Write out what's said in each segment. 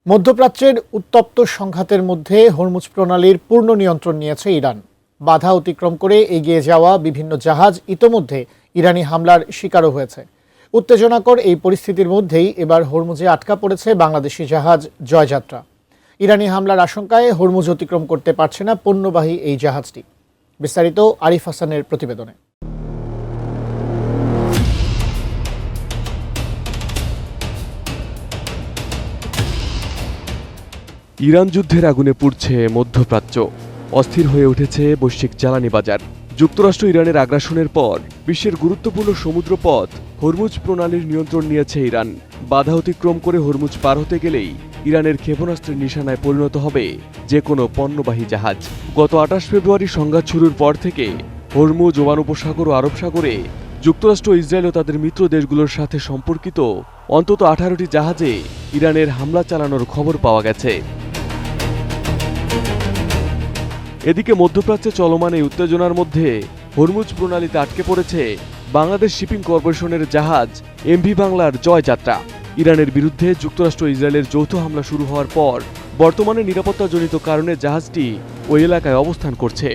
মধ্যপ্রাচ্যের উত্তপ্ত সংঘাতের মধ্যে হরমুজ প্রণালীর পূর্ণ নিয়ন্ত্রণ নিয়েছে ইরান। বাধা অতিক্রম করে এগিয়ে যাওয়া বিভিন্ন জাহাজ ইতোমধ্যে ইরানি হামলার শিকারও হয়েছে। উত্তেজনাকর এই পরিস্থিতির মধ্যেই এবার হরমুজে আটকা পড়েছে বাংলাদেশি জাহাজ জয়যাত্রা। ইরানি হামলার আশঙ্কায় হরমুজ অতিক্রম করতে পারছে না পণ্যবাহী এই জাহাজটি। বিস্তারিত আরিফ হাসানের প্রতিবেদনে। ইরান যুদ্ধের আগুনে পুড়ছে মধ্যপ্রাচ্য, অস্থির হয়ে উঠেছে বৈশ্বিক জ্বালানি বাজার। যুক্তরাষ্ট্র ইরানের আগ্রাসনের পর বিশ্বের গুরুত্বপূর্ণ সমুদ্রপথ হরমুজ প্রণালীর নিয়ন্ত্রণ নিয়েছে ইরান। বাধা অতিক্রম করে হরমুজ পার হতে গেলেই ইরানের ক্ষেপণাস্ত্রের নিশানায় পরিণত হবে যে কোনো পণ্যবাহী জাহাজ। গত ২৮ ফেব্রুয়ারি সংঘাত শুরুর পর থেকে হরমুজ, ওমান উপসাগর ও আরব সাগরে যুক্তরাষ্ট্র, ইসরায়েল ও তাদের মিত্র দেশগুলোর সাথে সম্পর্কিত অন্তত ১৮টি জাহাজে ইরানের হামলা চালানোর খবর পাওয়া গেছে। এদিকে মধ্যপ্রাচ্যে চলমান এই উত্তেজনার মধ্যে হরমুজ প্রণালীতে আটকে পড়েছে বাংলাদেশ শিপিং কর্পোরেশনের জাহাজ এমভি বাংলার জয়যাত্রা। ইরানের বিরুদ্ধে যুক্তরাষ্ট্র ইসরায়েলের যৌথ হামলা শুরু হওয়ার পর বর্তমানে নিরাপত্তাজনিত কারণে জাহাজটি ওই এলাকায় অবস্থান করছে।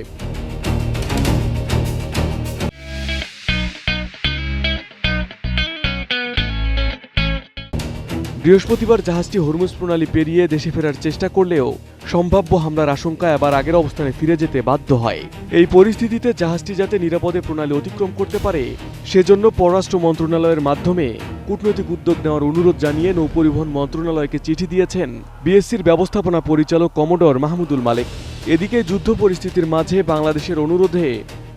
বৃহস্পতিবার জাহাজটি হরমুজ প্রণালী পেরিয়ে দেশে ফেরার চেষ্টা করলেও সম্ভাব্য হামলার আশঙ্কায় আবার আগের অবস্থানে ফিরে যেতে বাধ্য হয়। এই পরিস্থিতিতে জাহাজটি যাতে নিরাপদে প্রণালী অতিক্রম করতে পারে সেজন্য পররাষ্ট্র মন্ত্রণালয়ের মাধ্যমে কূটনৈতিক উদ্যোগ নেওয়ার অনুরোধ জানিয়ে নৌপরিবহন মন্ত্রণালয়কে চিঠি দিয়েছেন বিএসসির ব্যবস্থাপনা পরিচালক কমোডর মাহমুদুল মালেক। এদিকে যুদ্ধ পরিস্থিতির মাঝে বাংলাদেশের অনুরোধে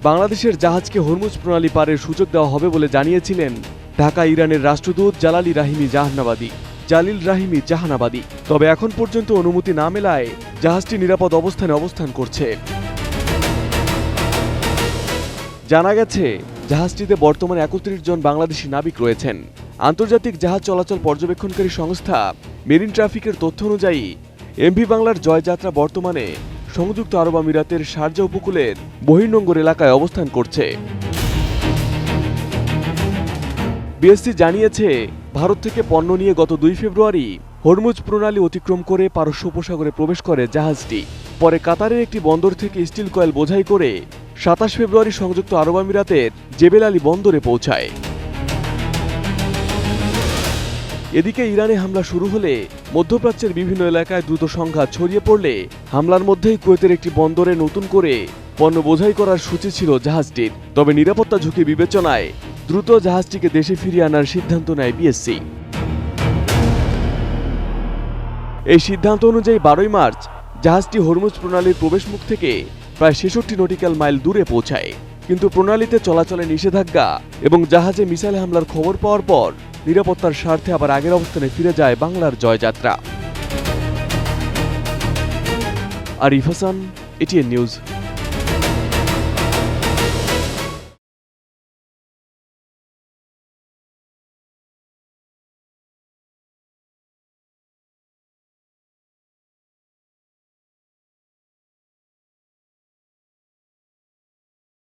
বাংলাদেশের জাহাজকে হরমুজ প্রণালী পারের সুযোগ দেওয়া হবে বলে জানিয়েছিলেন ঢাকা ইরানের রাষ্ট্রদূত জালিল রাহিমি জাহানাবাদী। তবে এখন পর্যন্ত অনুমতি না মেলায় জাহাজটি নিরাপদ অবস্থানে অবস্থান করছে। জানা গেছে জাহাজটিতে বর্তমানে ৩১ জন বাংলাদেশি নাবিক রয়েছেন। আন্তর্জাতিক জাহাজ চলাচল পর্যবেক্ষণকারী সংস্থা মেরিন ট্রাফিকের তথ্য অনুযায়ী এমভি বাংলার জয়যাত্রা বর্তমানে সংযুক্ত আরব আমিরাতের শারজা উপকূলের বহির্নোঙর এলাকায় অবস্থান করছে। বিএসসি জানিয়েছে, ভারত থেকে পণ্য নিয়ে গত ২ ফেব্রুয়ারি হরমুজ প্রণালী অতিক্রম করে পারস্য উপসাগরে প্রবেশ করে জাহাজটি। পরে কাতারের একটি বন্দর থেকে স্টিল কয়েল বোঝাই করে ২৭ ফেব্রুয়ারি সংযুক্ত আরব আমিরাতের জেবেল আলী বন্দরে পৌঁছায়। এদিকে ইরানে হামলা শুরু হলে মধ্যপ্রাচ্যের বিভিন্ন এলাকায় দ্রুত সংঘাত ছড়িয়ে পড়লে হামলার মধ্যেই কুয়েতের একটি বন্দরে নতুন করে পণ্য বোঝাই করার সূচি ছিল জাহাজটির। তবে নিরাপত্তা ঝুঁকি বিবেচনায় দ্রুত জাহাজটিকে দেশে ফিরিয়ে আনার সিদ্ধান্ত নেয় বিএসসি। এই সিদ্ধান্ত অনুযায়ী ১২ মার্চ জাহাজটি হরমুজ প্রণালীর প্রবেশমুখ থেকে প্রায় ৬৬ নটিক্যাল মাইল দূরে পৌঁছায়। কিন্তু প্রণালীতে চলাচলে নিষেধাজ্ঞা এবং জাহাজে মিসাইল হামলার খবর পাওয়ার পর নিরাপত্তার স্বার্থে আবার আগের অবস্থানে ফিরে যায় বাংলার জয়যাত্রা। Arif Hasan, ATN news.